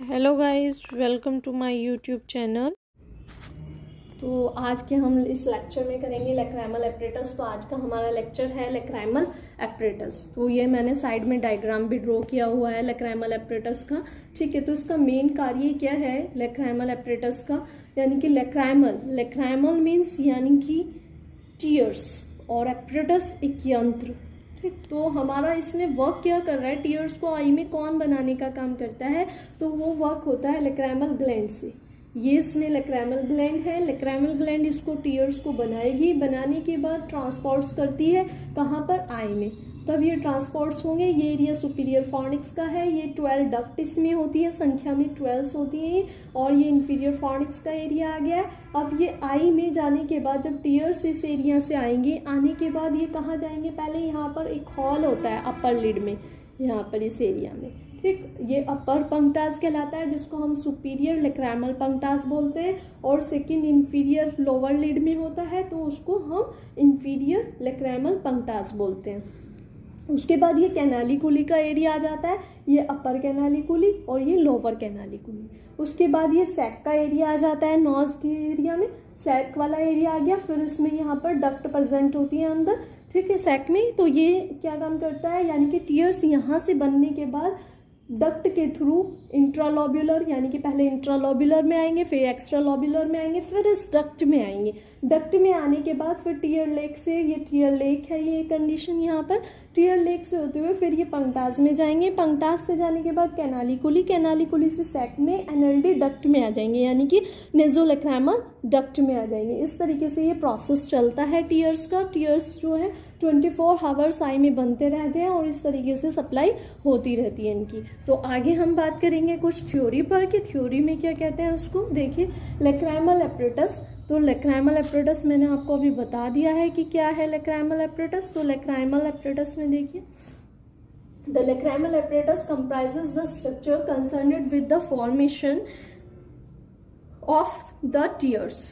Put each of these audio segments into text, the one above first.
Hello guys, welcome to my YouTube channel. तो आज के हम इस लेक्चर में करेंगे लेक्राइमल एपरेटस। तो आज का हमारा लेक्चर है लेक्राइमल एपरेटस। तो ये मैंने साइड में डायग्राम भी ड्रॉ किया हुआ है लेक्राइमल एपरेटस का। ठीक है, तो इसका मेन कार्य क्या है लेक्राइमल एपरेटस का, यानी कि लेक्राइमल मीन्स यानी कि टीयर्स और एपरेटस एक यंत्र। ठीक, तो हमारा इसमें वर्क क्या कर रहा है, टीयर्स को आई में कौन बनाने का काम करता है, तो वो वर्क होता है लेक्राइमल ग्लैंड से। ये इसमें लेक्राइमल ग्लैंड है, लेक्राइमल ग्लैंड इसको टीयर्स को बनाएगी, बनाने के बाद ट्रांसपोर्ट्स करती है कहाँ पर, आई में। तब ये ट्रांसपोर्ट्स होंगे। ये एरिया सुपीरियर फॉर्निक्स का है, ये 12 डक्ट इसमें होती है, संख्या में 12 होती है, और ये इंफीरियर फॉर्निक्स का एरिया आ गया है। अब ये आई में जाने के बाद जब टीयर्स इस एरिया से आएंगे, आने के बाद ये कहाँ जाएंगे, पहले यहाँ पर एक हॉल होता है अपर लिड में, यहाँ पर इस एरिया में। ठीक, ये अपर पंक्टास कहलाता है, जिसको हम सुपीरियर लेक्राइमल पंक्टास बोलते हैं, और सेकंड इंफीरियर लोअर लिड में होता है, तो उसको हम इंफीरियर लेक्राइमल पंक्टास बोलते हैं। उसके बाद ये कैनालिकुली का एरिया आ जाता है, ये अपर कैनालिकुली और ये लोअर कैनालिकुली। उसके बाद ये सैक का एरिया आ जाता है, नोज के एरिया में सैक वाला एरिया आ गया। फिर इसमें यहाँ पर डक्ट प्रेजेंट होती है अंदर, ठीक है, सैक में। तो ये क्या काम करता है, यानी कि टीयर्स यहाँ से बनने के बाद डक्ट के थ्रू इंट्रालोब्यूलर, यानी कि पहले इंट्रालोब्यूलर में आएंगे, फिर एक्स्ट्रालोब्यूलर में आएंगे, फिर इस डक्ट में आएंगे। डक्ट में आने के बाद फिर टीयर लेक से, ये टीयर लेक है ये कंडीशन यहाँ पर, टीयर लेक से होते हुए फिर ये पंक्टास में जाएंगे। पंक्टास से जाने के बाद कैनालिकुली, कैनालिकुली से सैक में, एनएलडी डक्ट में आ जाएंगे, यानी कि नेज़ोलेक्राइमल डक्ट में आ जाएंगे। इस तरीके से ये प्रोसेस चलता है टीयर्स का। टीयर्स जो है 24 आवर्स आई में बनते रहते हैं और इस तरीके से सप्लाई होती रहती है इनकी। तो आगे हम बात करेंगे कुछ थ्योरी पर कि थ्योरी में क्या कहते हैं उसको। देखिए लेक्राइमल एपरेटस, तो लेक्राइमल एपरेटस मैंने आपको अभी बता दिया है कि क्या है लेक्राइमल एपरेटस। तो लेक्राइमल एपरेटस में देखिए, the lacrimal apparatus comprises the structure concerned with the formation of the tears,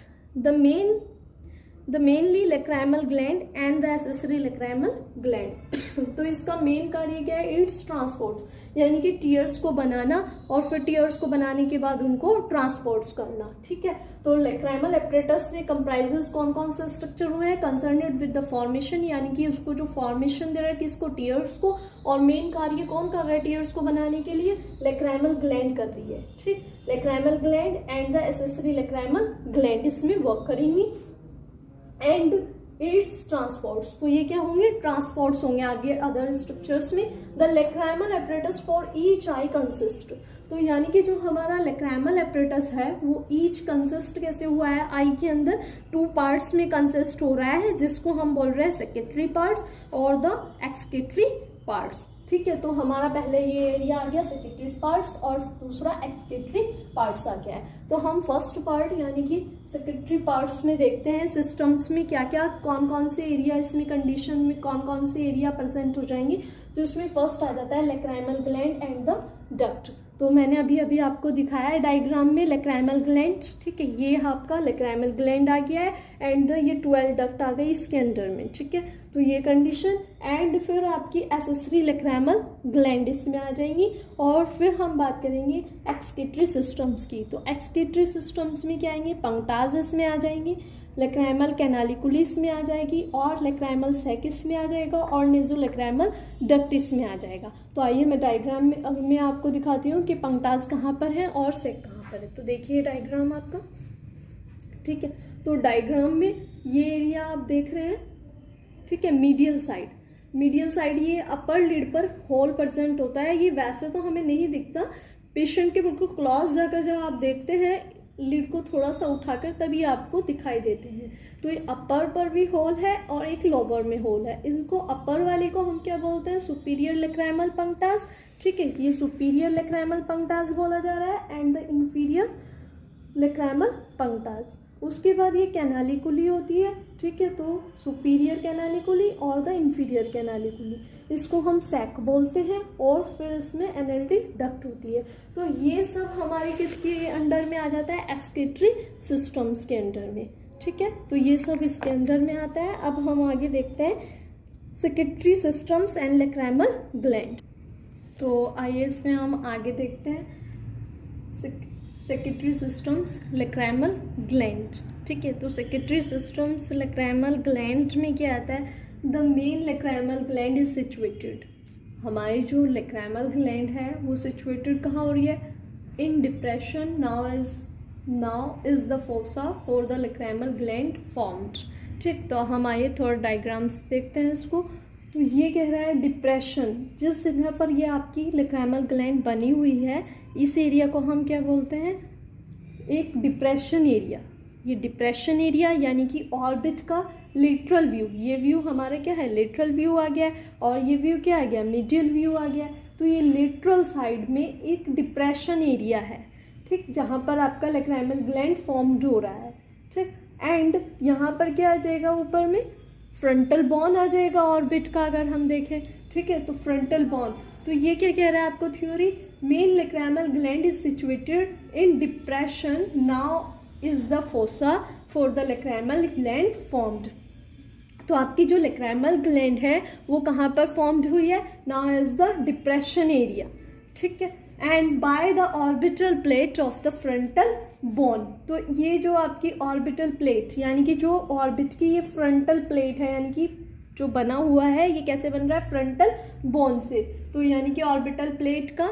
the mainly lacrimal gland and the accessory lacrimal gland. तो इसका मेन कार्य क्या है, इट्स ट्रांसपोर्ट्स, यानी कि टीयर्स को बनाना और फिर टीयर्स को बनाने के बाद उनको ट्रांसपोर्ट्स करना। ठीक है, तो लेक्राइमल एपरेटस में कंप्राइजेस कौन कौन से स्ट्रक्चर हुए हैं, कंसर्न्ड विद द फॉर्मेशन, यानी कि उसको जो फॉर्मेशन दे रहा है किसको, टीयर्स को, और मेन कार्य कौन कर रहा है टीयर्स को बनाने के लिए, लेक्राइमल ग्लैंड कर रही है। ठीक, lacrimal gland and the accessory lacrimal gland इसमें वर्क करेंगी। एंड इट्स ट्रांसपोर्ट्स, तो ये क्या होंगे, ट्रांसपोर्ट्स होंगे आगे अदर स्ट्रक्चर्स में। The lacrimal apparatus for each I consist, तो यानी कि जो हमारा लेक्राइमल एपरेटस है वो ईच कंसिस्ट कैसे हुआ है, आई के अंदर 2 पार्ट्स में कंसिस्ट हो रहा है, जिसको हम बोल रहे हैं सेक्रेटरी पार्ट्स और द एक्सक्रीटरी पार्ट्स। ठीक है, तो हमारा पहले ये एरिया आ गया सेक्रेटरी पार्ट्स और दूसरा एक्सक्रीटरी पार्ट्स आ गया है। तो हम फर्स्ट पार्ट यानी कि सेक्रेटरी पार्ट्स में देखते हैं सिस्टम्स में क्या क्या, कौन कौन से एरिया इसमें कंडीशन में कौन कौन से एरिया प्रेजेंट हो जाएंगे। तो इसमें फर्स्ट आ जाता है lacrimal gland and the duct. तो मैंने अभी आपको दिखाया है डायग्राम में लेक्राइमल ग्लैंड। ठीक है, ये आपका लेक्राइमल ग्लैंड आ गया है एंड ये 12 डक्ट आ गई इसके अंदर में। ठीक है, तो ये कंडीशन, एंड फिर आपकी एसेसरी लेक्राइमल ग्लैंड इसमें आ जाएंगी। और फिर हम बात करेंगे एक्सक्रीटरी सिस्टम्स की। तो एक्सक्रीटरी सिस्टम्स में क्या आएंगे, पंक्टास इसमें आ जाएंगी, लेक्राइमल कैनालिकुलिस में आ जाएगी, और लेक्राइमल सैकिस में आ जाएगा, और नेज़ोलेक्राइमल डक्टिस में आ जाएगा। तो आइए मैं डायग्राम में आपको दिखाती हूँ कि पंक्टास कहाँ पर है और सैक कहाँ पर है। तो देखिए डायग्राम आपका, ठीक है, तो डायग्राम में ये एरिया आप देख रहे हैं, ठीक है, मीडियल साइड ये अपर लिड पर होल प्रेजेंट होता है। ये वैसे तो हमें नहीं दिखता, पेशेंट के बिल्कुल क्लोज जाकर जब आप देखते हैं लिड को थोड़ा सा उठाकर तभी आपको दिखाई देते हैं। तो ये अपर पर भी होल है और एक लोअर में होल है। इसको अपर वाले को हम क्या बोलते हैं, सुपीरियर लेक्राइमल पंक्टास। ठीक है, ये सुपीरियर लेक्राइमल पंक्टास बोला जा रहा है एंड द इंफीरियर लेक्राइमल पंक्टास। उसके बाद ये कैनालिकुली होती है। ठीक है, तो सुपीरियर कैनालिकुली और द इंफीरियर कैनालिकुली, इसको हम सैक बोलते हैं, और फिर इसमें एनएलडी डक्ट होती है। तो ये सब हमारे किसके अंडर में आ जाता है, एक्सक्रीटरी सिस्टम्स के अंडर में। ठीक है, तो ये सब इसके अंदर में आता है। अब हम आगे देखते हैं secretary systems and lacrimal gland. तो आइए इसमें हम आगे देखते हैं सेक्रेटरी सिस्टम्स लैक्राइमल ग्लैंड। ठीक है, तो सेक्रेटरी सिस्टम्स लैक्राइमल ग्लैंड में क्या आता है, the main lacrimal gland is situated. हमारी जो लैक्राइमल ग्लैंड है वो सिचुएटेड कहाँ हो रही है, in depression now is the fossa for the lacrimal gland formed. ठीक, तो हम आइए थोड़ा डायग्राम्स देखते हैं इसको। तो ये कह रहा है डिप्रेशन, जिस जगह पर ये आपकी लैक्राइमल ग्लैंड बनी हुई है इस एरिया को हम क्या बोलते हैं, एक डिप्रेशन एरिया। ये डिप्रेशन एरिया यानी कि ऑर्बिट का लेटरल व्यू, ये व्यू हमारा क्या है, लेटरल व्यू आ गया, और ये व्यू क्या आ गया, मिडिल व्यू आ गया। तो ये लेटरल साइड में एक डिप्रेशन एरिया है, ठीक, जहाँ पर आपका लैक्राइमल ग्लैंड फॉर्म्ड हो रहा है। ठीक, एंड यहाँ पर क्या आ जाएगा, ऊपर में फ्रंटल बोन आ जाएगा ऑर्बिट का, अगर हम देखें। ठीक है, तो फ्रंटल बोन, तो ये क्या कह रहा है आपको theory, main lacrimal gland is situated in depression now is the fossa for the lacrimal gland formed. तो आपकी जो लैक्राइमल ग्लैंड है वो कहाँ पर फॉर्म्ड हुई है, now is the depression area. ठीक है, and by the orbital plate of the frontal bone. तो ये जो आपकी ऑर्बिटल प्लेट यानी कि जो ऑर्बिट की ये फ्रंटल प्लेट है, यानी कि जो बना हुआ है ये कैसे बन रहा है, फ्रंटल बोन से। तो यानी कि ऑर्बिटल प्लेट का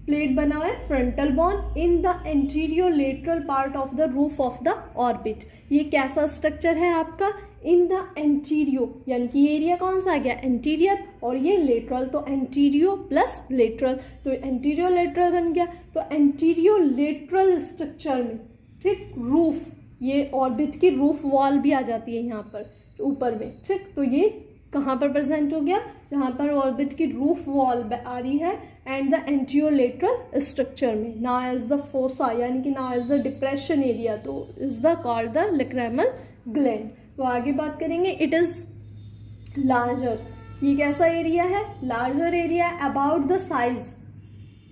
प्लेट बना हुआ है frontal bone in the anterior lateral part of the roof of the orbit. ये कैसा स्ट्रक्चर है आपका, इन द एंटीरियर, यानी कि एरिया कौन सा आ गया, एंटीरियर, और ये लेटरल, तो एंटीरियर प्लस लेटरल, तो एंटीरियर लेटरल बन गया। तो एंटीरियर लेटरल स्ट्रक्चर में, ठीक, रूफ, ये ऑर्बिट की रूफ वॉल भी आ जाती है यहाँ पर ऊपर में। ठीक, तो ये कहाँ पर प्रेजेंट हो गया, जहाँ पर ऑर्बिट की रूफ वॉल आ रही है, and the anterior lateral structure में नाउ एज द फोसा, यानी कि now as the depression area, तो is the called the lacrimal gland. तो आगे बात करेंगे, इट इज लार्जर, ये कैसा एरिया है, larger area about the size,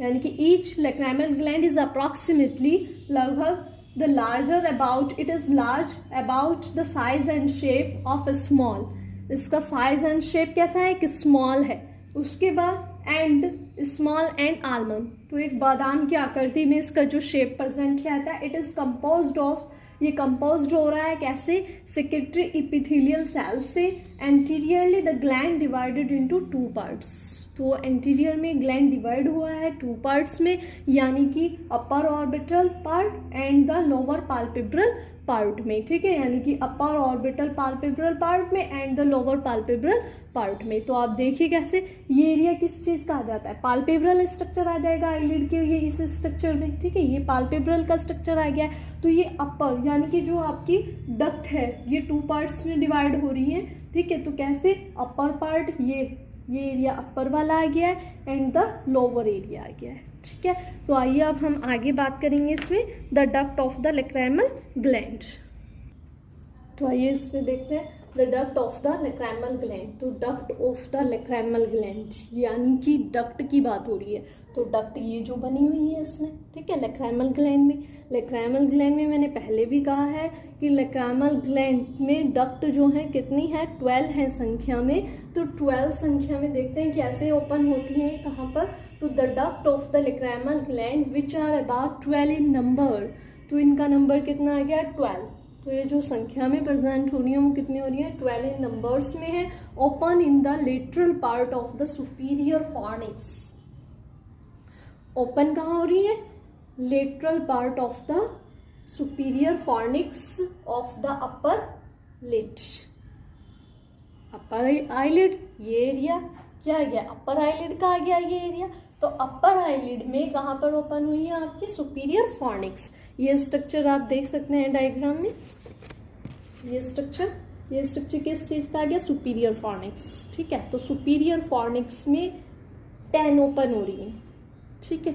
यानी कि each lacrimal gland is approximately, लगभग the larger about, it is large about the size and shape of small. इसका साइज एंड शेप कैसा है कि स्मॉल है। उसके बाद एंड स्मॉल एंड आलमंड, तो एक बादाम की आकृति में इसका जो शेप प्रेजेंट किया था। इट इज कंपोज्ड ऑफ, ये कंपोज्ड हो रहा है कैसे, सेक्रेटरी इपिथेलियल सेल से। Anteriorly the gland divided into 2 parts, तो एंटीरियर में ग्लैंड डिवाइड हुआ है 2 पार्ट्स में, यानी कि upper orbital part and the lower palpebral part में। ठीक है, यानी कि अपर ऑर्बिटल पाल्पेब्रल पार्ट में and the lower palpebral part में। तो आप देखिए कैसे ये एरिया किस चीज का आ जाता है, पाल्पेब्रल स्ट्रक्चर आ जाएगा आईलिड के ये इस स्ट्रक्चर में। ठीक है, ये पाल्पेब्रल का स्ट्रक्चर आ गया। तो ये अपर, यानी कि जो आपकी डक्ट है ये 2 पार्ट्स में डिवाइड हो रही है। ठीक है, तो कैसे, अपर पार्ट ये एरिया अपर वाला आ गया है एंड द लोअर एरिया आ गया है। ठीक है, तो आइए अब हम आगे बात करेंगे इसमें, the duct of the lacrimal gland. तो आइए इसमें देखते हैं the duct of the lacrimal gland. तो duct of the lacrimal gland यानी कि डक्ट की बात हो रही है। तो डक्ट ये जो बनी हुई है इसमें, ठीक है, लैक्राइमल ग्लैंड में। लैक्राइमल ग्लैंड में मैंने पहले भी कहा है कि लैक्राइमल ग्लैंड में डक्ट जो है कितनी है, 12 है संख्या में। तो 12 संख्या में देखते हैं कैसे ओपन होती हैं, कहाँ पर। तो the duct of the lacrimal gland which are about 12 in number. तो इनका नंबर कितना आ गया, 12। तो ये जो संख्या में प्रेजेंट हो रही है वो कितनी हो रही है, 12 इन नंबर्स में है। Open in the lateral part of the superior fornix. Open कहाँ हो रही है, lateral part of the superior fornix of the upper lid. Upper eyelid, ये एरिया क्या आ गया, अपर आईलिड का आ गया ये एरिया। तो अपर आईलिड में कहाँ पर ओपन हुई है आपकी, सुपीरियर फॉर्निक्स। ये स्ट्रक्चर आप देख सकते हैं डायग्राम में, ये स्ट्रक्चर किस चीज का आ गया, सुपीरियर फॉर्निक्स। ठीक है, तो सुपीरियर फॉर्निक्स में 10 ओपन हो रही है। ठीक है,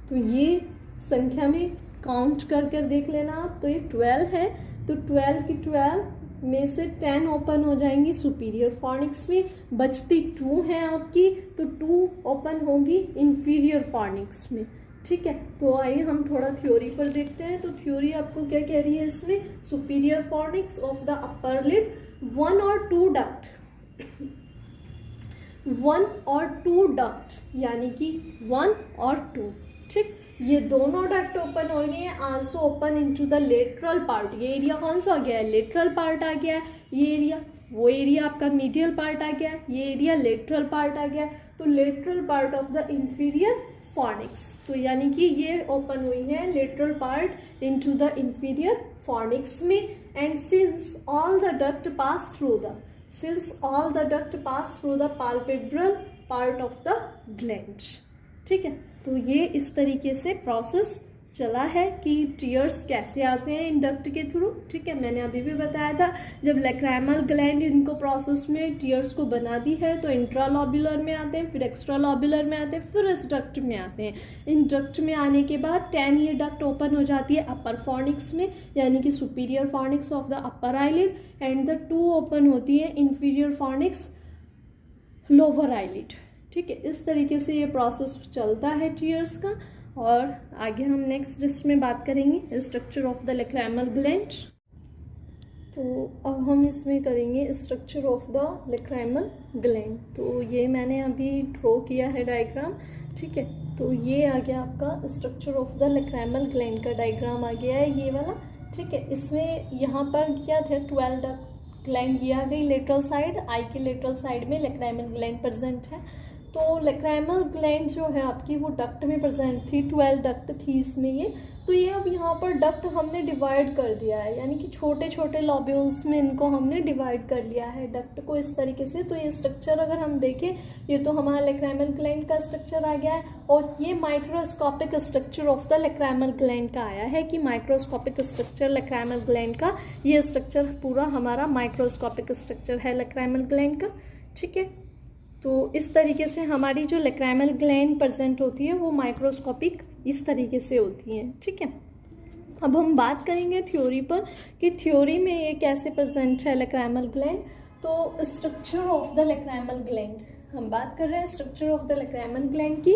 तो ये संख्या में काउंट कर कर देख लेना आप। तो ये 12 है, तो 12 की 12 में से 10 ओपन हो जाएंगी सुपीरियर फॉर्निक्स में, बचती 2 है आपकी, तो 2 ओपन होगी इंफीरियर फॉर्निक्स में। ठीक है, तो आइए हम थोड़ा थ्योरी पर देखते हैं। तो थ्योरी आपको क्या कह रही है इसमें, superior fornix of the upper lid, 1 और 2 डक्ट, 1 और 2 डक्ट, यानी कि 1 और 2। ठीक, ये दोनों डक्ट ओपन हो रही है, also open into the lateral part. ये एरिया कौन सा आ गया है, लेटरल पार्ट आ गया है, ये एरिया, वो एरिया आपका मीडियल पार्ट आ गया, ये एरिया लेटरल पार्ट आ गया। तो lateral part of the inferior fornix, तो यानी कि ये ओपन हुई है lateral part into the inferior fornix में। And since all the duct pass through the palpebral part of the gland. ठीक है, तो ये इस तरीके से प्रोसेस चला है कि टीयर्स कैसे आते हैं इन डक्ट के थ्रू। ठीक है, मैंने अभी भी बताया था जब लैक्राइमल ग्लैंड इनको प्रोसेस में टीयर्स को बनाती है तो इंट्रालोब्युलर में आते हैं, फिर एक्स्ट्रालोब्युलर में आते हैं, फिर इस डक्ट में आते हैं। इन डक्ट में आने के बाद 10 ये डक्ट ओपन हो जाती है अपर फॉर्निक्स में, यानी कि superior fornix of the upper eyelid, and the 2 open होती है इंफीरियर फॉर्निक्स लोअर आईलिड। ठीक है, इस तरीके से ये प्रोसेस चलता है टीयर्स का। और आगे हम नेक्स्ट लिस्ट में बात करेंगे structure of the lacrimal gland. तो अब हम इसमें करेंगे structure of the lacrimal gland. तो ये मैंने अभी ड्रॉ किया है डायग्राम। ठीक है, तो ये आ गया आपका structure of the lacrimal gland का डायग्राम आ गया है, ये वाला। ठीक है, इसमें यहाँ पर क्या थे, 12 डक्ट ग्लैंड ये आ गई लेटरल साइड, आई के लेटरल साइड में लैक्राइमल ग्लैंड प्रेजेंट है। तो लैक्राइमल ग्लैंड जो है आपकी वो डक्ट में प्रेजेंट थी, 12 डक्ट थी इसमें ये। तो ये अब यहाँ पर डक्ट हमने डिवाइड कर दिया है, यानी कि छोटे छोटे लॉब्यूल्स में इनको हमने डिवाइड कर लिया है डक्ट को इस तरीके से। तो ये स्ट्रक्चर अगर हम देखें, ये तो हमारा लैक्राइमल ग्लैंड का स्ट्रक्चर आ गया है, और ये microscopic structure of the lacrimal gland का आया है कि माइक्रोस्कोपिक स्ट्रक्चर लैक्राइमल ग्लैंड का, ये स्ट्रक्चर पूरा हमारा माइक्रोस्कोपिक स्ट्रक्चर है लैक्राइमल ग्लैंड का। ठीक है, तो इस तरीके से हमारी जो लैक्राइमल ग्लैंड प्रेजेंट होती है वो माइक्रोस्कोपिक इस तरीके से होती है। ठीक है, अब हम बात करेंगे थ्योरी पर कि थ्योरी में ये कैसे प्रेजेंट है लैक्राइमल ग्लैंड। तो structure of the lacrimal gland हम बात कर रहे हैं, structure of the lacrimal gland की।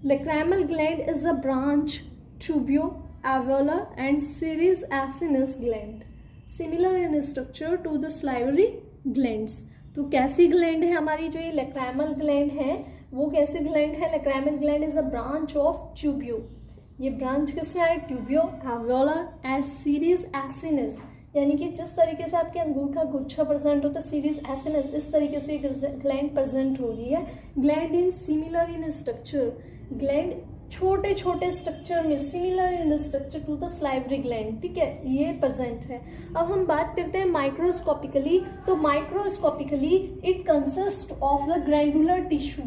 Lacrimal gland is a branch tubulo alveolar and series acinus gland similar in structure to the salivary glands। तो कैसी ग्लैंड है हमारी जो ये लैक्राइमल ग्लैंड है, वो कैसी ग्लैंड है, lacrimal gland is a branch of tubulo. ये ब्रांच किसमें है, tubulo alveolar and series acinus, यानी कि जिस तरीके से आपके अंगूर का गुच्छा प्रेजेंट होता है सीरीज एसिनस, इस तरीके से ग्लैंड प्रेजेंट हो रही है। Gland in similar in structure, gland छोटे छोटे स्ट्रक्चर में similar in structure to the salivary gland. ठीक है, ये प्रेजेंट है। अब हम बात करते हैं माइक्रोस्कोपिकली। तो microscopically it consist of the glandular tissue.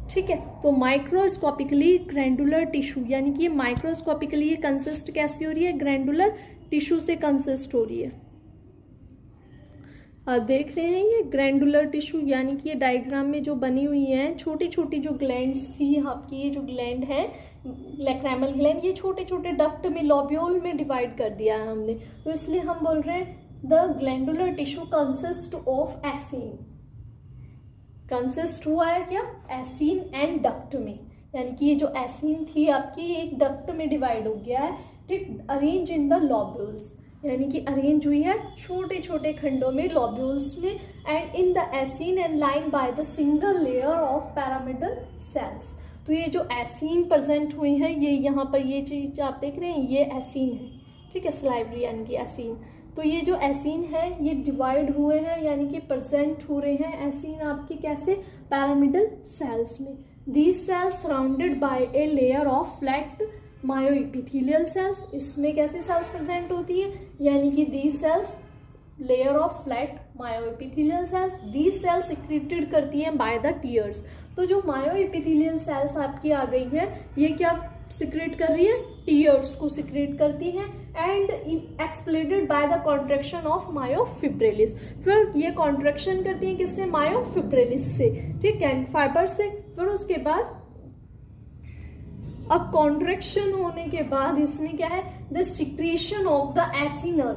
ठीक है, तो माइक्रोस्कोपिकली ग्रैंडुलर टिश्यू, यानी कि माइक्रोस्कोपिकली ये कंसिस्ट कैसी हो रही है, ग्रैंडुलर टिश्यू से कंसिस्ट हो रही है। आप देख रहे हैं ये ग्रैंडुलर टिश्यू, यानी कि ये डायग्राम में जो बनी हुई है छोटी छोटी जो ग्लैंड्स थी आपकी, ये जो ग्लैंड है लैक्राइमल ग्लैंड, ये छोटे छोटे डक्ट में लॉब्यूल में डिवाइड कर दिया है हमने, तो इसलिए हम बोल रहे हैं the glandular tissue consist of acini. Consist हुआ है क्या, एसिन एंड डक्ट में, यानी कि ये जो एसिन थी आपकी एक डक्ट में डिवाइड हो गया है। ठीक, अरेंज इन द लॉब्यूल्स, यानी कि अरेंज हुई है छोटे छोटे खंडों में लॉब्यूल्स में, and in the acini and line by the single layer of pyramidal cells. तो ये जो एसिन प्रेजेंट हुई है, ये यहाँ पर ये चीज आप देख रहे हैं, ये एसिन है। ठीक है, सलाइवरी यानी कि एसिन। तो ये जो एसिन है ये डिवाइड हुए हैं, यानी कि प्रेजेंट हो रहे हैं एसिन आपकी कैसे, पैरामिडल सेल्स में। These cells surrounded by a layer of flat myoepithelial cells, इसमें कैसे सेल्स प्रेजेंट होती है, यानी कि these cells layer of flat myoepithelial cells, these cells secreted करती हैं बाय द टीयर्स। तो जो मायोइपिथेलियल सेल्स आपकी आ गई है, ये क्या सिक्रेट कर रही है, टीयर्स को सिक्रेट करती हैं, and exploded by the contraction of myofibrils. फिर ये कॉन्ट्रैक्शन करती हैं किससे, मायोफिब्रिलिस से। ठीक है, फाइबर से। फिर उसके बाद अब कॉन्ट्रैक्शन होने के बाद इसमें क्या है, the secretion of the acinar,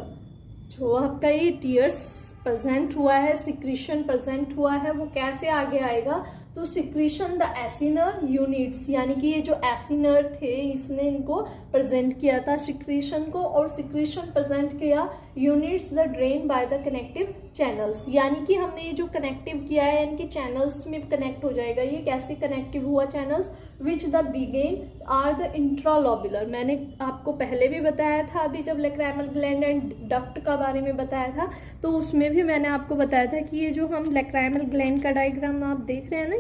जो आपका ये टीयर्स प्रेजेंट हुआ है, सिक्रीशन प्रेजेंट हुआ है, वो कैसे आगे आएगा, तो सिक्रीशन द एसिनर यूनिट्स, यानी कि ये जो एसिनर थे इसने इनको प्रेजेंट किया था सिक्रीशन को, और सिक्रीशन प्रेजेंट किया units the drain by the connective channels, यानी कि हमने ये जो कनेक्टिव किया है यानी कि चैनल्स में कनेक्ट हो जाएगा। ये कैसे कनेक्टिव हुआ channels? Which the begin are the intralobular. मैंने आपको पहले भी बताया था, अभी जब लैक्राइमल ग्लैंड एंड डक्ट का बारे में बताया था तो उसमें भी मैंने आपको बताया था कि ये जो हम लैक्राइमल ग्लैंड का डायग्राम आप देख रहे हैं ना,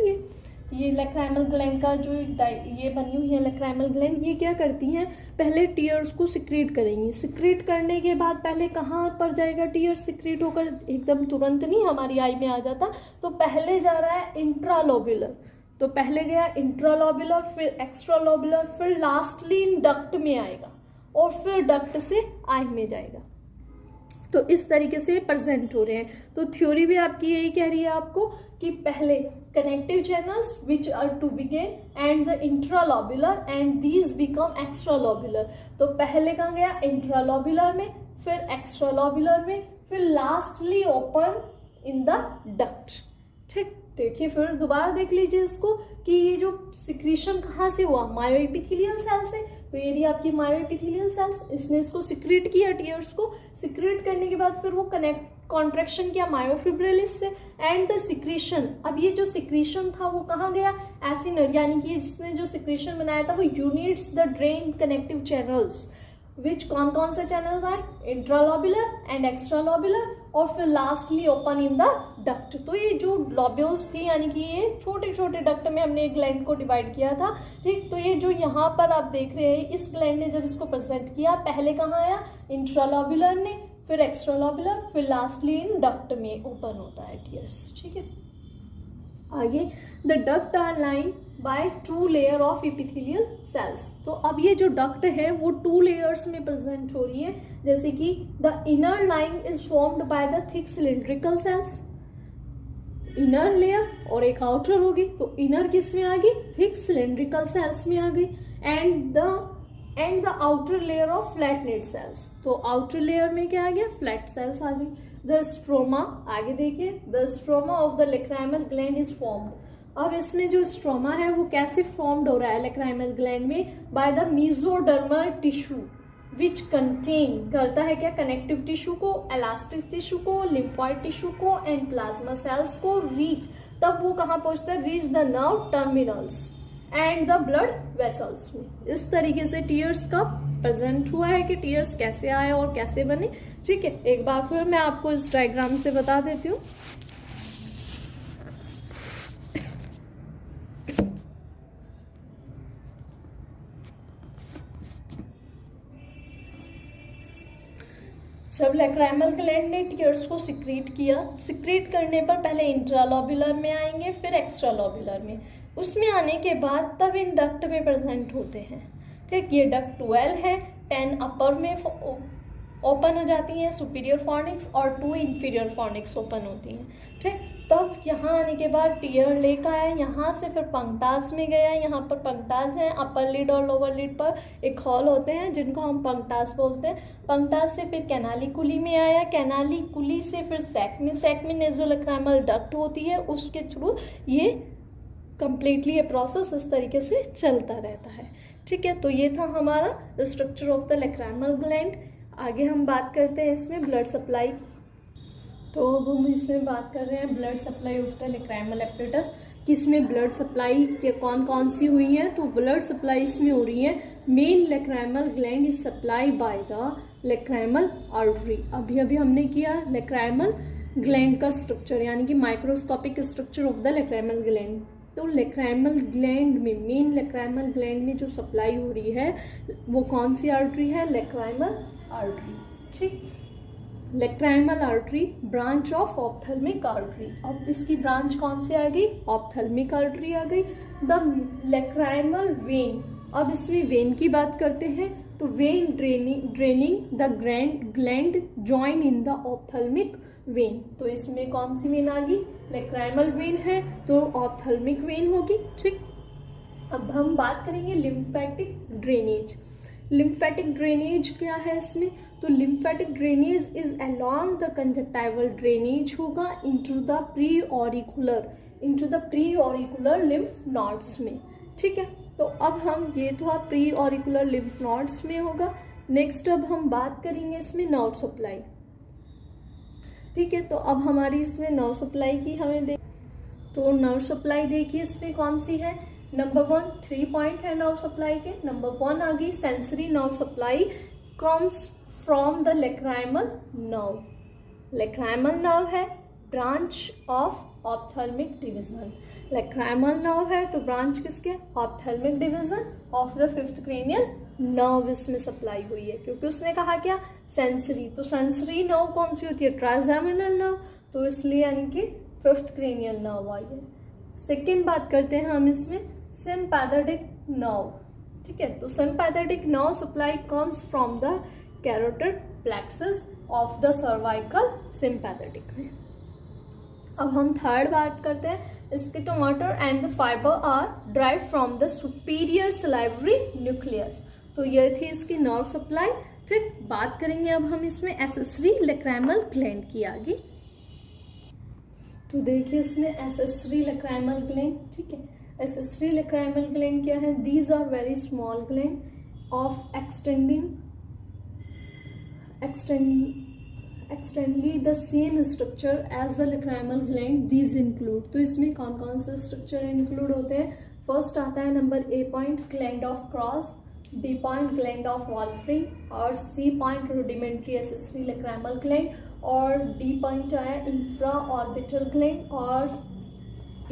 ये लैक्राइमल ग्लैंड का जो ये बनी हुई है लैक्राइमल ग्लैंड, ये क्या करती हैं? पहले टीयर्स को सिक्रीट करेंगी। सिक्रीट करने के बाद पहले कहाँ पर जाएगा टीयर्स सिक्रीट होकर? एकदम तुरंत नहीं हमारी आई में आ जाता, तो पहले जा रहा है इंट्रालोब्युलर। तो पहले गया इंट्रालोब्युलर, फिर एक्स्ट्रालोब्युलर, फिर लास्टली डक्ट में आएगा और फिर डक्ट से आई में जाएगा। तो इस तरीके से प्रेजेंट हो रहे हैं। तो थ्योरी भी आपकी यही कह रही है आपको कि पहले connective channels which are to begin and the intralobular and these become extralobular. तो पहले कहाँ गया? इंट्रालोब्युलर में, फिर एक्स्ट्रालोब्युलर में, फिर lastly open in the duct. ठीक, देखिए फिर दोबारा देख लीजिए इसको कि ये जो सिक्रीशन कहाँ से हुआ? मायोएपिथेलियल सेल से। तो ये रही आपकी मायोएपिथेलियल सेल्स, इसने इसको सिक्रीट किया टीयर्स को। सिक्रीट करने के बाद फिर वो कॉन्ट्रैक्शन किया मायोफिब्रिलिस से एंड द सिक्रीशन। अब ये जो सिक्रीशन था वो कहाँ गया? एसिनर, यानी कि जिसने जो सिक्रीशन बनाया था वो units the drain connective channels, which कौन कौन से चैनल्स आए? इंट्रालोब्युलर एंड एक्स्ट्रालोब्युलर, और फिर lastly open in the duct. तो ये जो लॉब्यूल्स थी यानी कि ये छोटे छोटे डक्ट में हमने ग्लैंड को डिवाइड किया था। ठीक, तो ये जो यहाँ पर आप देख रहे हैं इस ग्लैंड ने जब इसको प्रेजेंट किया, पहले कहाँ आया? इंट्रालोब्युलर में, फिर एक्स्ट्रालोब्युलर, फिर लास्टली इन डक्ट में ओपन होता है टीयर्स। ठीक है, आगे the duct are line by 2 layer of epithelial cells. तो अब ये जो डक्ट है वो 2 लेयर्स में प्रेजेंट हो रही है, जैसे कि the inner line is formed by the thick cylindrical cells, inner layer, और एक आउटर होगी। तो इनर किस में आ गई? थिक सिलिंड्रिकल सेल्स में आ गई। And the outer layer of flattened cells. तो आउटर लेयर में क्या आ गया? फ्लैट सेल्स आ गई। द स्ट्रोमा, आगे देखिए, the stroma of the lacrimal gland is formed. अब इसमें जो स्ट्रोमा है वो कैसे फॉर्म्ड हो रहा है लैक्राइमल ग्लैंड में? By the mesodermal tissue which contain, करता है क्या? कनेक्टिव टिश्यू को, इलास्टिक टिश्यू को, लिम्फॉइड टिश्यू को एंड प्लाज्मा सेल्स को रीच। तब वो कहाँ पहुंचता है? Reach the nerve terminals and the blood vessels में। इस तरीके से टीयर्स का प्रेजेंट हुआ है कि टीयर्स कैसे आए और कैसे बने। ठीक है, एक बार फिर मैं आपको इस डायग्राम से बता देती हूँ। जब लैक्राइमल ग्लैंड ने टीयर्स को सिक्रीट किया, सिक्रीट करने पर पहले इंट्रालोब्युलर में आएंगे, फिर एक्स्ट्रालोब्युलर में, उसमें आने के बाद तब इन डक्ट में प्रेजेंट होते हैं। ठीक, ये डक्ट 12 है, 10 अपर में ओपन हो जाती हैं सुपीरियर फॉर्निक्स और 2 इंफीरियर फॉर्निक्स ओपन होती हैं। ठीक, तब यहाँ आने के बाद टीयर लेकर आया, यहाँ से फिर पंक्टास में गया। यहाँ पर पंक्टास है, अपर लिड और लोअर लिड पर एक हॉल होते हैं जिनको हम पंक्टास बोलते हैं। पंक्टास से फिर कैनालिकुली में आया, कैनालिकुली से फिर सैक में नेज़ोलैक्राइमल डक्ट होती है, उसके थ्रू ये कंप्लीटली ये प्रोसेस इस तरीके से चलता रहता है। ठीक है, तो ये था हमारा structure of the lacrimal gland. आगे हम बात करते हैं इसमें ब्लड सप्लाई की। तो अब हम इसमें बात कर रहे हैं blood supply of the lacrimal apparatus, कि इसमें ब्लड सप्लाई के कौन कौन सी हुई है। तो ब्लड सप्लाई इसमें हो रही है, main lacrimal gland is supply by the lacrimal artery. अभी अभी हमने किया लैक्राइमल ग्लैंड का स्ट्रक्चर, यानी कि microscopic structure of the lacrimal gland. तो लैक्राइमल ग्लैंड में, मेन लैक्राइमल ग्लैंड में जो सप्लाई हो रही है वो कौन सी आर्टरी है? Lacrimal artery. ठीक, lacrimal artery branch of ophthalmic artery. अब इसकी ब्रांच कौन सी आ गई? ऑप्थेल्मिक आर्टरी आ गई। द लैक्राइमल वेन, अब इसमें वेन की बात करते हैं। तो when draining the gland join in the ophthalmic when. तो इसमें कौन सी वेन आ गई? लैक्राइमल वेन है तो ऑप्थेल्मिक वेन होगी। ठीक, अब हम बात करेंगे लिम्फेटिक ड्रेनेज। लिम्फेटिक ड्रेनेज क्या है इसमें? तो lymphatic drainage is along the conjunctival drainage होगा into the preauricular into the preauricular lymph nodes में। ठीक है, तो अब हम, ये तो आप प्री ऑरिकुलर लिम्फ नोड्स में होगा। नेक्स्ट अब हम बात करेंगे इसमें नर्व सप्लाई। ठीक है, तो अब हमारी इसमें नर्व सप्लाई की हमें तो नर्व सप्लाई देखिए इसमें कौन सी है। नंबर 1 3 पॉइंट है नर्व सप्लाई के। नंबर 1 आ गई sensory nerve supply comes from the lacrimal nerve. Lacrimal nerve है branch of ophthalmic division. Lacrimal nerve है तो ब्रांच किसके, ophthalmic division of the fifth cranial nerve इसमें सप्लाई हुई है, क्योंकि उसने कहा क्या सेंसरी, तो सेंसरी नर्व कौन सी होती है, ट्राइजेमिनल नर्व, तो इसलिए यानी कि फिफ्थ क्रेनियल नर्व आई है। सेकेंड बात करते हैं हम इसमें सिम्पैथेटिक नर्व। ठीक है, तो sympathetic nerve supply comes from the carotid plexus of the cervical sympathetic में। अब हम थर्ड बात करते हैं, secretomotor and the fibre are drive from the superior salivary nucleus. तो ये थी इसकी नर्व सप्लाई। ठीक, बात करेंगे अब हम इसमें एसेसरी लेक्राइमल ग्लैंड की आगे। तो देखिए इसमें एसेसरी लेक्राइमल ग्लैंड। ठीक है, एसेसरी लेक्राइमल ग्लैंड क्या है, these are very small gland of exactly the same structure as the lacrimal gland. These include, तो इसमें कौन कौन से स्ट्रक्चर इंक्लूड होते हैं। फर्स्ट आता है number A point gland of Krause, B point gland of Wolfring, और C point rudimentary accessory lacrimal gland, और डी पॉइंट आया इंफ्रा ऑर्बिटल ग्लैंड, और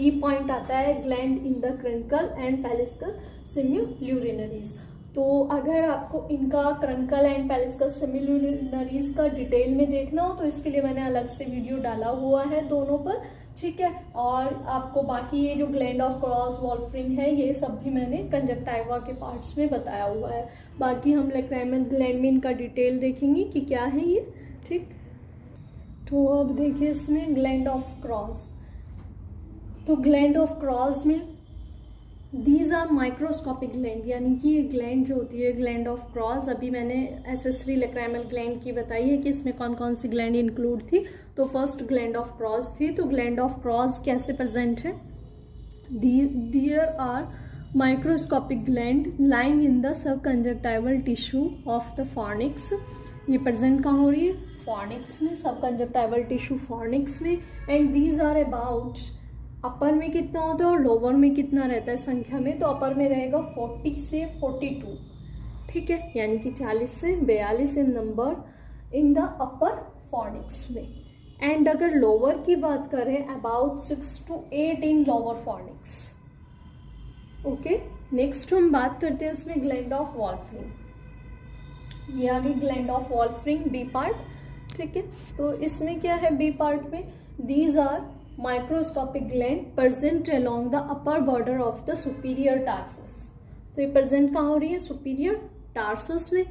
ई पॉइंट आता है gland in the caruncle and plica semilunaris. तो अगर आपको इनका क्रंकल एंड पैलिस्कस सिम्युल्यूरिनरीज का डिटेल में देखना हो तो इसके लिए मैंने अलग से वीडियो डाला हुआ है दोनों पर। ठीक है, और आपको बाकी ये जो ग्लैंड ऑफ क्रॉस, वॉल्फ्रिन है, ये सब भी मैंने कंजक्टाइवा के पार्ट्स में बताया हुआ है। बाकी हम लेक्राइमल ग्लैंड में इनका डिटेल देखेंगे कि क्या है ये। ठीक, तो अब देखिए इसमें ग्लैंड ऑफ क्रॉस। तो ग्लैंड ऑफ क्रॉस में दीज आर माइक्रोस्कोपिक ग्लैंड, यानी कि ये ग्लैंड जो होती है ग्लैंड ऑफ क्रॉस, अभी मैंने एसेसरी लेक्राइमल ग्लैंड की बताई है कि इसमें कौन कौन सी ग्लैंड इंक्लूड थी। तो फर्स्ट ग्लैंड ऑफ क्रॉस थी। तो ग्लैंड ऑफ क्रॉस कैसे प्रेजेंट है, there are microscopic gland lying in the subconjunctival tissue of the fornix. ये प्रेजेंट कहाँ हो रही है, फॉर्निक्स में, सब कंजक्टाइवल टिश्यू फॉर्निक्स में। And these are about, upper में कितना होता है और लोअर में कितना रहता है संख्या में, तो अपर में रहेगा 40 से 42। ठीक है, यानी कि 40 से 42 in number in the upper fornix में। एंड अगर लोअर की बात करें about 6 to 8 in lower fornix. Okay, next हम बात करते हैं इसमें ग्लैंड ऑफ वॉल्फ्रिन। ये आ गई gland of Wolfring B part. ठीक है, तो इसमें क्या है बी पार्ट में, these are microscopic gland present along the upper border of the superior tarsus. तो ये प्रेजेंट कहाँ हो रही है, सुपीरियर टार्सस में।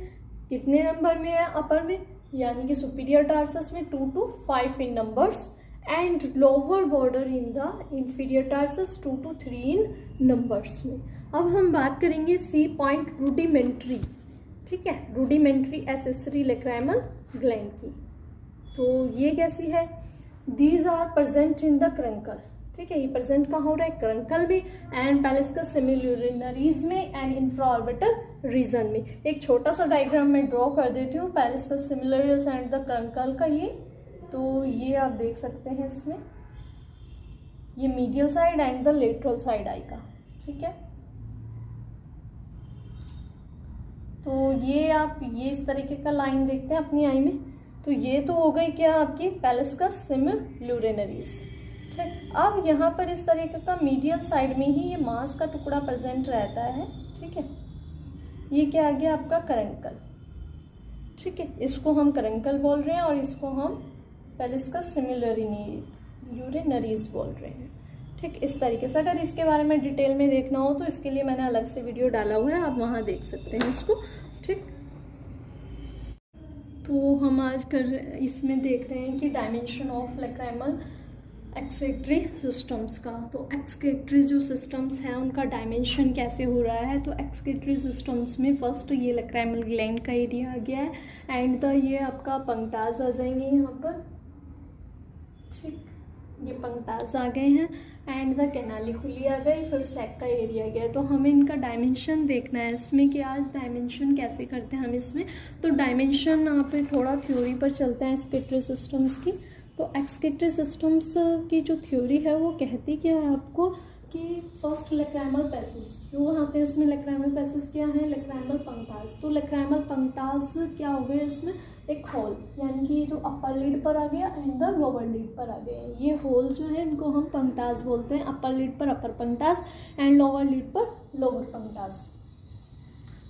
कितने नंबर में है अपर में, यानी कि सुपीरियर टार्सस में 2 to 5 in numbers, and lower border in the inferior tarsus 2 to 3 in numbers में। अब हम बात करेंगे सी पॉइंट रूडिमेंट्री। ठीक है, रूडिमेंट्री एसेसरी लेक्राइमल ग्लैंड की। तो ये कैसी है, these are present in the caruncle. ठीक है, ये प्रेजेंट कहाँ हो रहा है, क्रंकल में, एंड पैलिस्कस सिम्युल्यूरिनरीज में, एंड इंफ्राऑर्बिटल रीजन में। एक छोटा सा डायग्राम मैं ड्रॉ कर देती हूँ पैलिस्कस सिम्युलरिस एंड द क्रंकल का। ये तो ये आप देख सकते हैं इसमें, ये medial side and the lateral side I का। ठीक है, तो ये आप ये इस तरीके का लाइन देखते हैं अपनी आई में। तो ये तो हो गई क्या आपकी पैलिस्कस सिम्युल्यूरिनरीज। ठीक, अब यहाँ पर इस तरीके का मीडियल साइड में ही ये मांस का टुकड़ा प्रेजेंट रहता है। ठीक है, ये क्या आ गया आपका करंकल। ठीक है, इसको हम करंकल बोल रहे हैं और इसको हम पैलिस्कस सिम्युल्यूरिनरीज बोल रहे हैं। ठीक, इस तरीके से। अगर इसके बारे में डिटेल में देखना हो तो इसके लिए मैंने अलग से वीडियो डाला हुआ है, आप वहाँ देख सकते हैं इसको। ठीक, तो हम आज इसमें देख रहे हैं कि dimension of lacrimal excretory systems का। तो एक्सक्रीटरी जो सिस्टम्स हैं उनका डायमेंशन कैसे हो रहा है। तो एक्सक्रीटरी सिस्टम्स में फर्स्ट ये लेक्राइमल ग्लैंड का एरिया आ गया है, एंड द ये आपका पंक्टाज आ जाएंगे यहाँ पर। ठीक, ये पंक्टास आ गए हैं एंड द कैनालिकुली आ गई, फिर सैक का एरिया गया। तो हमें इनका डायमेंशन देखना है इसमें कि आज डायमेंशन कैसे करते हैं हम इसमें। तो डायमेंशन यहाँ पे थोड़ा थ्योरी पर चलते हैं एक्सक्रीटरी सिस्टम्स की। तो एक्सक्रीटरी सिस्टम्स की जो थ्योरी है वो कहती क्या है आपको कि फर्स्ट लैक्राइमल पैसेज जो आते हैं इसमें, लैक्राइमल पैसेज क्या है, लैक्राइमल पंक्टास। तो लैक्राइमल पंक्टास क्या हो गया इसमें, एक होल, यानी कि जो अपर लिड पर आ गया एंड द लोअर लिड पर आ गया। ये होल जो है इनको हम पंक्टास बोलते हैं, अपर लिड पर अपर पंक्टास एंड लोअर लिड पर लोअर पंक्टास।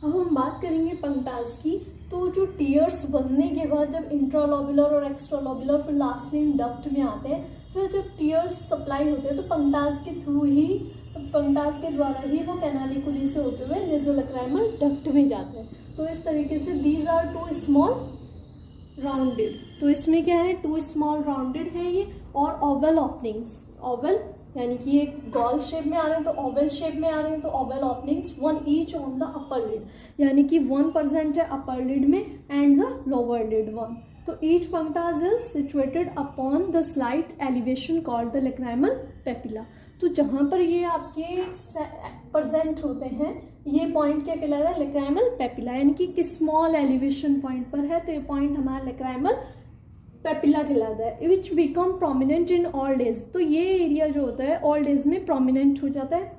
अब हम बात करेंगे पंक्टास की। तो जो टीयर्स बनने के बाद जब इंट्रालोबुलर और एक्स्ट्रालोबुलर फिर लास्टली डक्ट में आते हैं, फिर जब टीयर्स सप्लाई होते हैं तो पंक्टास के थ्रू ही, पंक्टास के द्वारा ही वो कैनालिकुली से होते हुए नेसोलैक्राइमल डक्ट में जाते हैं। तो इस तरीके से these are two small rounded. तो इसमें क्या है, टू स्मॉल राउंडेड है ये, और ओवल ओपनिंग्स, ओवल यानी कि ये गोल शेप में आ रहे हैं तो ओवल शेप में आ रहे हैं तो oval openings, one each on the upper lid, यानी कि 1% है अपर लिड में एंड द लोअर लिड 1। तो each punctum is situated upon the slight elevation called the lacrimal papilla. तो जहाँ पर ये आपके प्रेजेंट होते हैं ये पॉइंट क्या कहला रहा है, लैक्राइमल पेपिला, यानी कि स्मॉल एलिवेशन पॉइंट पर है तो ये पॉइंट हमारा लैक्राइमल पेपिला कहलाता है, विच become prominent in old age. तो ये एरिया जो होता है ओल्ड एज में प्रोमिनेंट हो जाता है।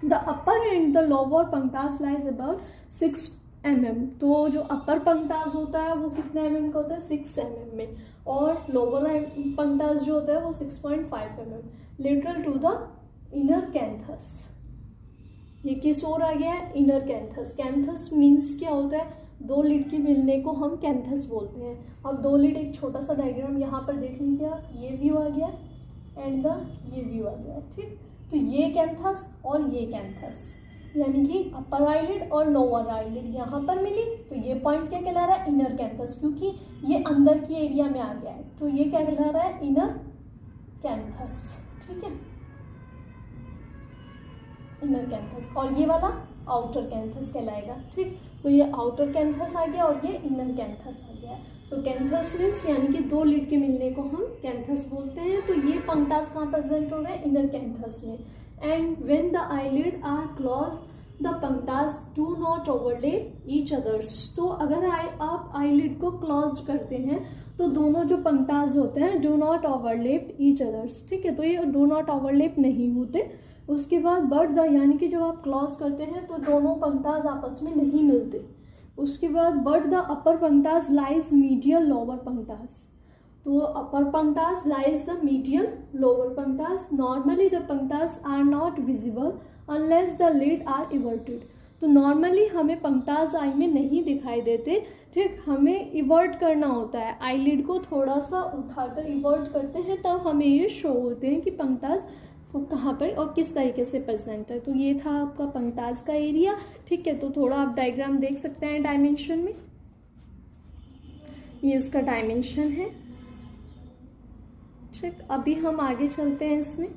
The upper and the lower punctum lies about 6 mm। तो जो अपर पंक्टास होता है वो कितने mm का होता है, 6 mm में, और लोअर पंक्टास जो होता है वो 6.5 mm lateral to the inner canthus. ये किस ओर आ गया है, इनर कैंथस। कैंथस मीन्स क्या होता है, दो लिड के मिलने को हम कैंथस बोलते हैं। अब दो लिड, एक छोटा सा डायग्राम यहाँ पर देख लीजिए आप, ये व्यू आ गया एंड द ये व्यू आ गया, ठीक। तो ये कैंथस और ये कैंथस, यानी कि अपर आईलिड और लोअर आईलिड यहाँ पर मिली तो ये पॉइंट क्या कहला रहा है, इनर कैंथस, क्योंकि ये अंदर की एरिया में आ गया है तो ये क्या कहला रहा है, इनर कैंथस, ठीक है, इनर कैंथस। और ये वाला आउटर कैंथस कहलाएगा, ठीक। तो ये आउटर कैंथस आ गया और ये इनर कैंथस आ गया। तो कैंथस मीन्स यानी कि दो लिड के मिलने को हम कैंथस बोलते हैं। तो ये पंक्टास कहाँ प्रेजेंट हो रहे हैं, इनर कैंथस में। And when the eyelid are close the punctum do not overlap each others. तो अगर आप आईलिड को क्लोज करते हैं तो दोनों जो पंक्टास होते हैं do not overlap each others, ठीक है। तो ये डू नॉट ओवरलैप नहीं होते। उसके बाद बट द, यानी कि जब आप क्लोज करते हैं तो दोनों पंक्टास आपस में नहीं मिलते। उसके बाद but the upper punctum lies medial lower punctum. तो upper punctum lies the medial lower punctum. Normally the punctum are not visible unless the lid are everted. तो नॉर्मली हमें पंक्टास आई में नहीं दिखाई देते, ठीक। हमें इवर्ट करना होता है, आई लिड को थोड़ा सा उठाकर इवर्ट करते हैं तब हमें ये शो होते हैं कि पंक्टास कहाँ पर और किस तरीके से प्रेजेंट है। तो ये था आपका पंक्टास का एरिया, ठीक है। तो थोड़ा आप डायग्राम देख सकते हैं डायमेंशन में, ये इसका डायमेंशन है, ठीक। अभी हम आगे चलते हैं इसमें।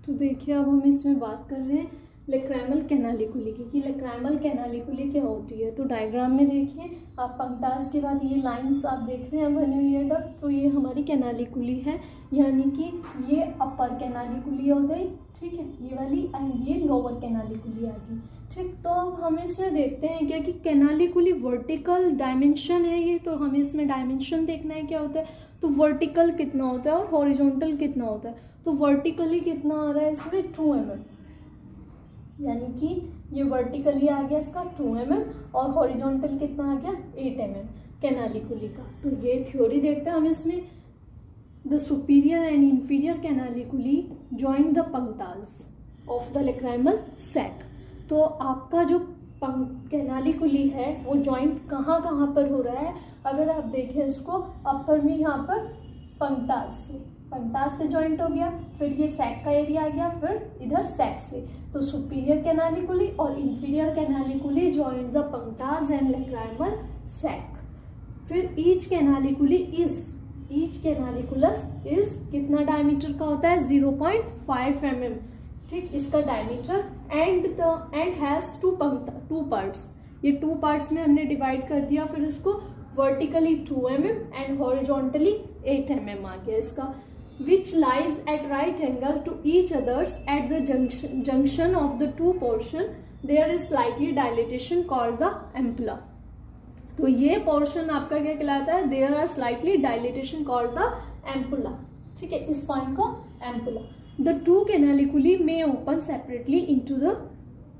तो देखिए अब हम इसमें बात कर रहे हैं लैक्राइमल कैनालिकुली की, कि लैक्राइमल कैनालिकुली क्या होती है। तो डायग्राम में देखिए आप पंक्टास के बाद ये लाइंस आप देख रहे हैं बनी हुई है डक्ट, तो ये हमारी कैनालिकुली है, यानी कि ये अपर कैनालिकुली हो गई, ठीक है, ये वाली, एंड ये लोअर कैनालिकुली आ गई, ठीक। तो अब हम इसमें देखते हैं क्या कि कैनालिकुली वर्टिकल डायमेंशन है ये, तो हमें इसमें डायमेंशन देखना है क्या होता है। तो वर्टिकल कितना होता है और हॉरिजॉन्टल कितना होता है। तो वर्टिकली कितना आ रहा है इसमें 2 mm, यानी कि ये वर्टिकली आ गया इसका 2 mm और हॉरिजॉन्टल कितना आ गया 8 mm कैनालिकुली का। तो ये थ्योरी देखते हैं हम इसमें। The superior and inferior canaliculi join the punctum of the lacrimal sac. तो आपका जो कैनालिकुली है वो जॉइंट कहाँ कहाँ पर हो रहा है, अगर आप देखें इसको अपर में यहाँ पर पंक्टास से जॉइंट हो गया, फिर ये सैक का एरिया आ गया, फिर इधर सैक से। तो सुपीरियर कैनालिकुली और inferior canaliculi joint the punctum and lacrimal sac. फिर ईच कैनालिकुलस इज कितना डायमीटर का होता है 0.5 mm, ठीक, इसका diameter. And has two parts, ये 2 पार्ट्स में हमने डिवाइड कर दिया। फिर इसको vertically 2 mm and horizontally 8 mm आ गया इसका। which lies at right angle to each others at the junction of the two portion there is slightly dilatation called the ampulla. तो ये पोर्शन आपका क्या कहलाता है, there are slightly dilatation called the ampulla. ठीक है, इस पॉइंट को एम्पुला. द टू कैनालिकुली में open separately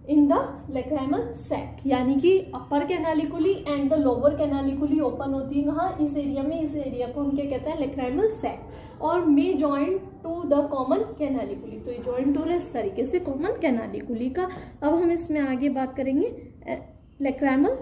in the lacrimal sac, यानी कि upper canaliculi and the lower canaliculi open होती है कहाँ, इस एरिया में. इस एरिया को हम क्या कहते हैं, लेक्राइमल सैक. और may join to the common canaliculi, तो ये जॉइन टू रहा इस तरीके से कॉमन कैनालिकुली का. अब हम इसमें आगे बात करेंगे लेक्राइमल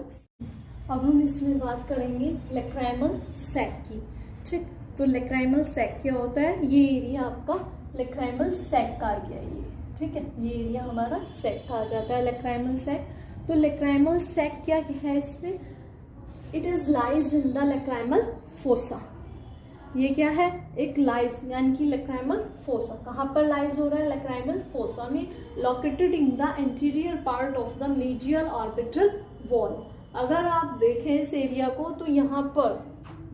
लेक्राइमल सैक की. ठीक, तो लेक्राइमल सैक क्या होता है, ये एरिया आपका लेक्राइमल सैक का आ गया ये. ठीक है, ये एरिया हमारा सैक का आ जाता है लेक्राइमल सैक. तो लेक्राइमल सैक क्या है इसमें, it is lies in the lacrimal fossa. ये क्या है, एक लाइज यानी कि लेक्राइमल फोसा. कहाँ पर लाइज हो रहा है, लेक्राइमल फोसा में, located in the anterior part of the medial orbital wall. अगर आप देखें इस एरिया को तो यहाँ पर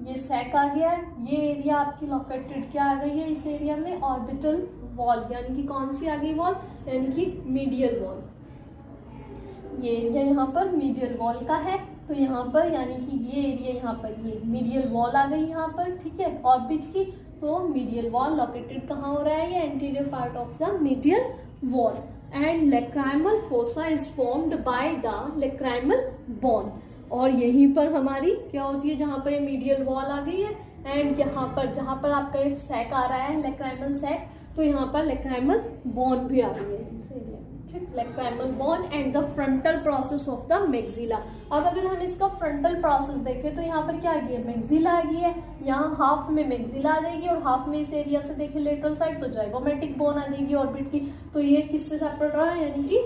ये सैक आ गया है, ये एरिया आपकी लोकेटेड क्या आ गई है इस एरिया में, ऑर्बिटल वॉल, यानी कि कौन सी आ गई वॉल, यानी कि मीडियल वॉल. ये एरिया यहाँ पर मीडियल वॉल का है, तो यहाँ पर यानी कि ये एरिया यहाँ पर ये मीडियल वॉल आ गई यहाँ पर. ठीक है, ऑर्बिट की. तो मीडियल वॉल लोकेटेड कहाँ हो रहा है, ये anterior part of the medial wall. And lacrimal fossa is formed by the lacrimal bone. और यहीं पर हमारी क्या होती है, जहाँ पर ये मीडियल वॉल आ गई है एंड यहाँ पर जहाँ पर आपका ये सैक आ रहा है लेक्राइमल सैक, तो यहाँ पर लेक्राइमल बोन भी आ गई है इस एरिया में. ठीक, lacrimal bone and the frontal process of the maxilla. अब अगर हम इसका फ्रंटल प्रोसेस देखें तो यहाँ पर क्या आ गई है, मैक्सिला आ गई है. यहाँ हाफ में मैक्सिला आ जाएगी और हाफ में इस एरिया से देखें लेटरल साइड तो जाइगोमेटिक बोन आ जाएगी ऑर्बिट की. तो ये किससे सेपरेट रहा है, यानी कि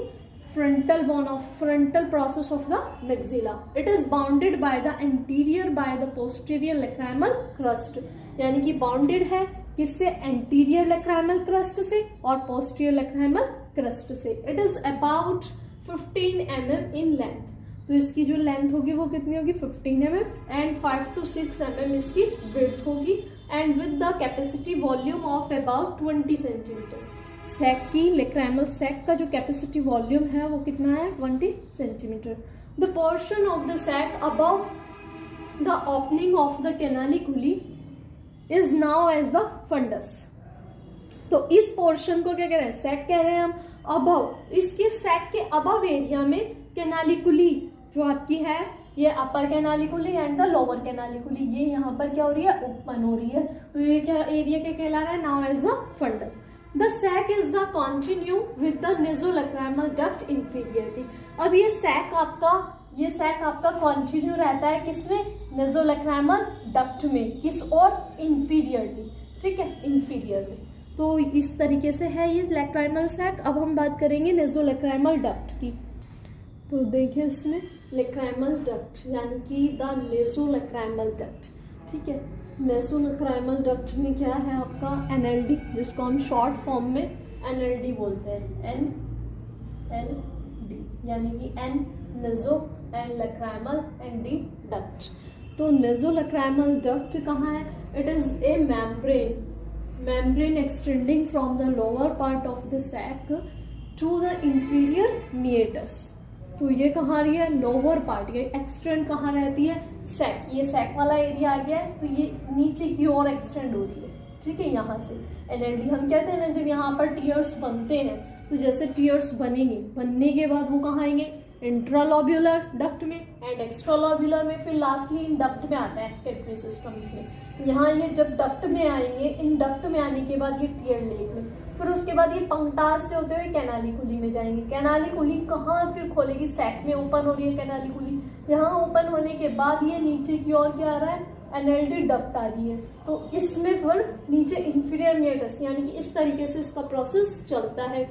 frontal bone of frontal process of the maxilla. It is bounded by the anterior by the posterior lacrimal crust. यानी कि bounded है किससे, anterior lacrimal crust से और posterior lacrimal crust से. It is about 15 mm in length. तो इसकी जो लेंथ होगी वो कितनी होगी, 15 mm and 5 to 6 mm इसकी width होगी and with the capacity volume of about 20 centimeter. Sac की, लेक्राइमल सैक का जो कैपेसिटी वॉल्यूम है वो कितना है, 20 centimeter. The portion of the sac above the opening of the canaliculi is known as the fundus. तो इस पोर्शन को क्या कह रहे हैं, सैक कह रहे हैं हम. अबव, इसके सैक के अबव एरिया में कैनालिकुली जो आपकी है, ये upper canaliculi and the lower canaliculi, ये यहाँ पर क्या हो रही है, ओपन हो रही है. तो ये क्या एरिया क्या कहला रहा है, known as the fundus. The sac is the continuum with the nasolacrimal duct inferiorly. अब ये सैक आपका कंटिन्यू रहता है किसमें, nasolacrimal duct में, किस और, inferiorly. ठीक है, inferior में. तो इस तरीके से है ये लेक्राइमल सैक. अब हम बात करेंगे nasolacrimal duct की. तो देखिए इसमें लेक्राइमल डक्ट यानी कि द nasolacrimal duct. ठीक है, नेसोलेक्राइमल डक्ट में क्या है आपका, एनएलडी, जिसको हम शॉर्ट फॉर्म में एनएलडी बोलते हैं, एनएलडी, यानी कि N naso and lacrimal and D duct. तो नेसोलेक्राइमल डक्ट कहाँ है, it is a membrane extending from the lower part of the sac to the inferior meatus. तो ये कहाँ रही है, लोअर पार्ट. ये एक्सटेंड कहाँ रहती है, सैक. ये सैक वाला एरिया आ गया है, तो ये नीचे की ओर एक्सटेंड हो रही है. ठीक है, यहाँ से एनएलडी हम कहते हैं ना, जब यहाँ पर टीयर्स बनते हैं तो जैसे टीयर्स बनेंगे, बनने के बाद वो कहाँ आएंगे, इंट्रालोब्यूलर डक्ट में एंड एक्स्ट्रालोब्यूलर में, फिर लास्टली इन डक्ट में आता है एस्केटरी सिस्टम्स में. यहाँ ये जब डक्ट में आएंगे, इन डक्ट में आने के बाद ये टीयर लेग में, फिर उसके बाद ये पंक्टास से होते हुए कैनालिकुली में जाएंगे. कैनालिकुली कहाँ फिर खोलेगी, सैक में ओपन हो रही है कैनालिकुली. यहाँ ओपन होने के बाद ये नीचे की ओर क्या आ रहा है, एनएलडी डक्ट आ रही है. तो इसमें फिर नीचे इंफीरियर मेटस, यानी कि इस तरीके से इसका प्रोसेस चलता है.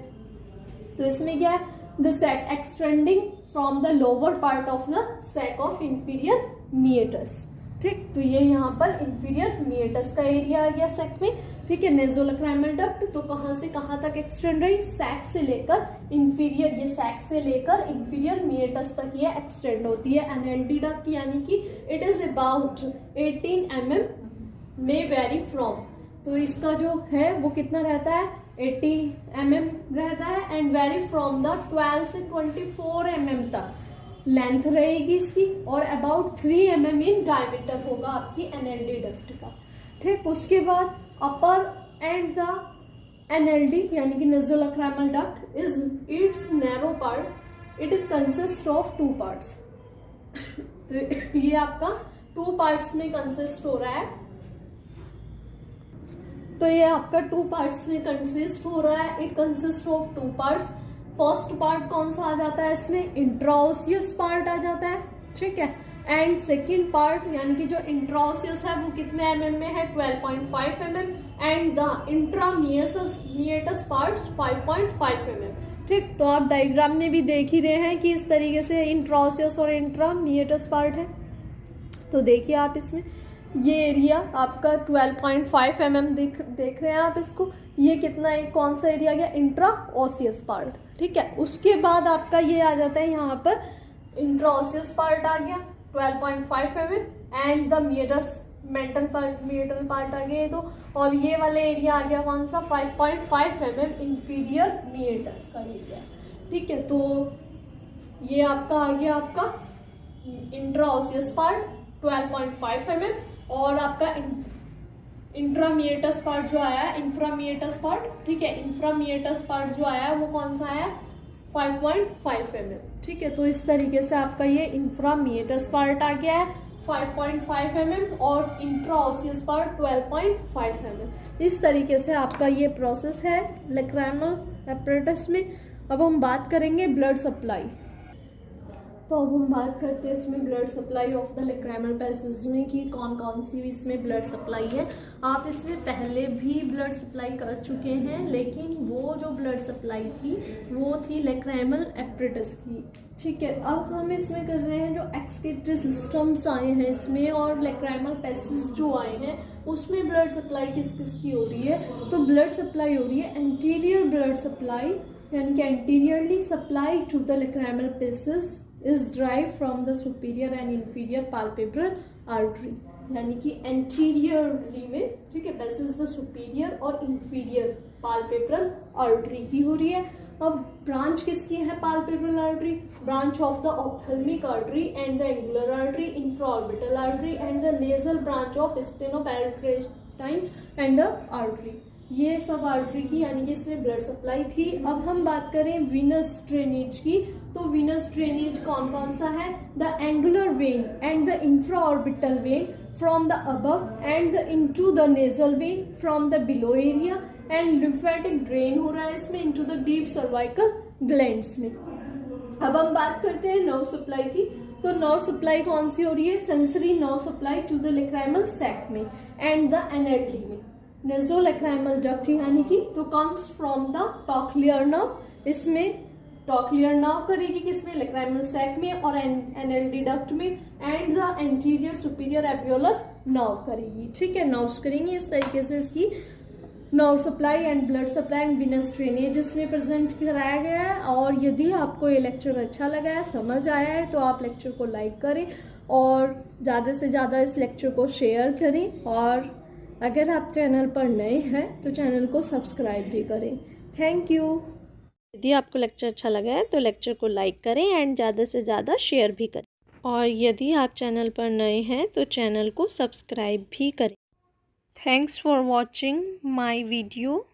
तो इसमें क्या है, the sac extending from the lower part of the sac of inferior meatus. ठीक, तो ये यहाँ पर इंफीरियर मेटस का एरिया आ गया सैक में. ठीक है, नेसोलेक्राइमल डक्ट तो कहाँ से कहाँ तक एक्सटेंड रही, सैक से लेकर इंफीरियर, ये सैक से लेकर इंफीरियर मेटस तक ये एक्सटेंड होती है. एनएलडी डक्ट यानी कि it is about 18 mm, may very from. तो इसका जो है वो कितना रहता है 80 mm रहता है एंड वेरी फ्रॉम द 12 से 24 mm तक लेंथ रहेगी इसकी और अबाउट 3 mm इन डायमीटर होगा आपकी एनएलडी डक्ट का। ठीक, उसके बाद अपर एंड द एनएलडी यानी कि nasolacrimal duct is its narrow part, it is consist of 2 parts. तो ये आपका 2 पार्ट्स में कंसिस्ट हो रहा है। तो ये आपका 2 पार्ट्स में कंसिस्ट हो रहा है। It consist of 2 parts. First part कौन सा आ जाता है इसमें, इंट्राओसियस पार्ट आ जाता है। ठीक है, एंड सेकेंड पार्ट यानी कि जो इंट्राओसियस है वो कितने mm में है 12.5 mm and the intrameatal part 5.5 mm। ठीक, तो आप डायग्राम में भी देख ही रहे हैं कि इस तरीके से इंट्राओसियस और इंट्रामिएटस पार्ट है। तो देखिए आप इसमें ये एरिया आपका 12.5 mm देख रहे हैं आप इसको, ये कितना है, कौन सा एरिया गया, इंट्राओसियस पार्ट। ठीक है, उसके बाद आपका ये आ जाता है यहाँ पर इंट्राओसियस पार्ट आ गया 12.5 mm एंड द मिएटल पार्ट आ गया ये दो, और ये वाला एरिया आ गया कौन सा 5.5 mm इंफीरियर मिएटस का एरिया। ठीक है, तो ये आपका आ गया आपका इंट्राओसियस पार्ट 12.5 mm और आपका इंट्रामिएटस पार्ट जो आया है, इंफ्रामिएटस पार्ट। ठीक है, इंफ्रामिएटस पार्ट जो आया है वो कौन सा आया 5.5 mm। ठीक है, तो इस तरीके से आपका ये इंफ्रामिएटस पार्ट आ गया है 5.5 mm और इंट्राओसियस पार्ट 12.5 mm। इस तरीके से आपका ये प्रोसेस है लैक्रिमल एपरेटस में। अब हम बात करेंगे ब्लड सप्लाई। तो अब हम बात करते हैं इसमें blood supply of the lacrimal passage में कि कौन कौन सी इसमें ब्लड सप्लाई है। आप इसमें पहले भी ब्लड सप्लाई कर चुके हैं, लेकिन वो जो ब्लड सप्लाई थी वो थी लैक्रिमल एपरेटस की। ठीक है, अब हम इसमें कर रहे हैं जो एक्सक्रीटरी सिस्टम्स आए हैं इसमें और लैक्रिमल पैसेज जो आए हैं उसमें ब्लड सप्लाई किस किस की हो रही है। तो ब्लड सप्लाई हो रही है एंटीरियर ब्लड सप्लाई, यानी कि anteriorly supply to the lacrimal passage is derived from the superior and inferior palpebral artery, यानी कि एंटीरियरली में, ठीक है, पैसेज द सुपीरियर और इंफीरियर पाल्पेब्रल आर्टरी की हो रही है। अब ब्रांच किसकी है palpebral artery, branch of the ophthalmic artery and the angular artery, infraorbital artery and the nasal branch of sphenopalatine and the artery. ये सब आर्टरी की यानी कि इसमें ब्लड सप्लाई थी। अब हम बात करें वीनस ड्रेनेज की, तो वीनस ड्रेनेज कौन कौन सा है, the angular vein and the infraorbital vein from the above and the into the nasal vein from the below area and lymphatic drain हो रहा है इसमें into the deep cervical glands में। अब हम बात करते हैं नर्व सप्लाई की, तो नर्व सप्लाई कौन सी हो रही है, sensory nerve supply to the lacrimal sac में एंड द एनएलडी में। नेसोलैक्रिमल डक्ट यानी कि तो comes from the trochlear nerve, इसमें टॉक्लियर नर्व करेगी किसमें, लैक्रिमल सैक में और एनएलडी डक्ट में, and the anterior superior alveolar nerve करेगी। ठीक है, नर्व्स करेंगी। इस तरीके से इसकी nerve supply and blood supply and venous drainage इसमें प्रेजेंट कराया गया है। और यदि आपको ये लेक्चर अच्छा लगा है, समझ आया है, तो आप लेक्चर को लाइक करें और ज़्यादा से ज़्यादा इस लेक्चर को शेयर करें। और अगर आप चैनल पर नए हैं तो चैनल को सब्सक्राइब भी करें। Thank you. यदि आपको लेक्चर अच्छा लगा है तो लेक्चर को लाइक करें एंड ज़्यादा से ज़्यादा शेयर भी करें। और यदि आप चैनल पर नए हैं तो चैनल को सब्सक्राइब भी करें। Thanks for watching my video.